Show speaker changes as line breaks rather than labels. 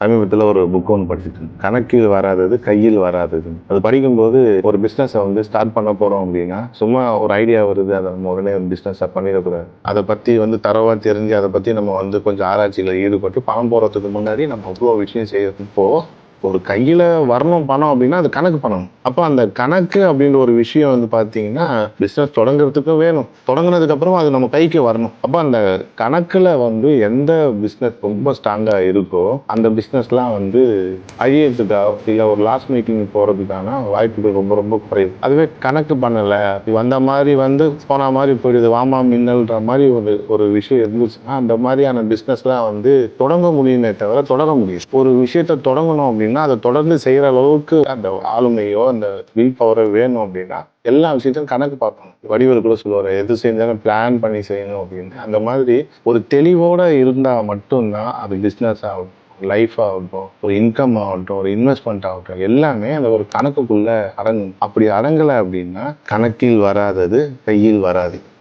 சமீபத்தில் ஒரு புக் ஒன்று படிச்சுட்டு கணக்கில் வராதது கையில் வராதது. அது படிக்கும்போது ஒரு பிஸ்னஸை வந்து ஸ்டார்ட் பண்ண போகிறோம் அப்படின்னா சும்மா ஒரு ஐடியா வருது, அதை நம்ம உடனே ஒரு பிஸ்னஸாக பண்ணிடக்கூடாது. அதை பற்றி வந்து தரவாக தெரிஞ்சு அதை பற்றி நம்ம வந்து கொஞ்சம் ஆராய்ச்சியில் ஈடுபட்டு பணம் போகிறதுக்கு முன்னாடி நம்ம அவ்வளோ விஷயம் செய்யறப்போ ஒரு கையில் வரணும் பணம் அப்படின்னா அது கணக்கு பண்ணணும். அப்போ அந்த கணக்கு அப்படின்ற ஒரு விஷயம் வந்து பார்த்தீங்கன்னா பிஸ்னஸ் தொடங்குறதுக்கும் வேணும், தொடங்குனதுக்கப்புறம் அது நம்ம கைக்கு வரணும். அப்போ அந்த கணக்கில் வந்து எந்த பிஸ்னஸ் ரொம்ப ஸ்ட்ராங்காக இருக்கோ அந்த பிஸ்னஸ்லாம் வந்து அழியறதுக்காக இல்லை ஒரு லாஸ் மேக்கிங் போகிறதுக்கான வாய்ப்புகள் ரொம்ப ரொம்ப குறையும். அதுவே கணக்கு பண்ணலை, வந்த மாதிரி வந்து போன மாதிரி போயிடுது, வாமா மின்னல்ன்ற மாதிரி ஒரு விஷயம் இருந்துச்சுன்னா அந்த மாதிரியான பிஸ்னஸ்லாம் வந்து தொடங்க முடியுமே தவிர தொடர முடியும். ஒரு விஷயத்த தொடங்கணும் அப்படின்னா அதை தொடர்ந்து செய்கிற அளவுக்கு அந்த ஆளுமையோ அந்த வில் பவரோ வேணும். அப்படின்னா எல்லா விஷயத்தையும் கணக்கு பார்க்கணும். வடிவேலு கூட சொல்லுவார், எது செஞ்சாலும் பிளான் பண்ணி செய்யணும் அப்படின்னு. அந்த மாதிரி ஒரு தெளிவோட இருந்தால் மட்டும்தான் அது பிஸ்னஸ் ஆகும், லைஃப் ஆகட்டும், ஒரு இன்கம் ஆகட்டும், ஒரு இன்வெஸ்ட்மெண்ட் ஆகட்டும், எல்லாமே அந்த ஒரு கணக்குக்குள்ள அடங்கும். அப்படி அடங்கலை அப்படின்னா கணக்கில் வராதது கையில் வராது.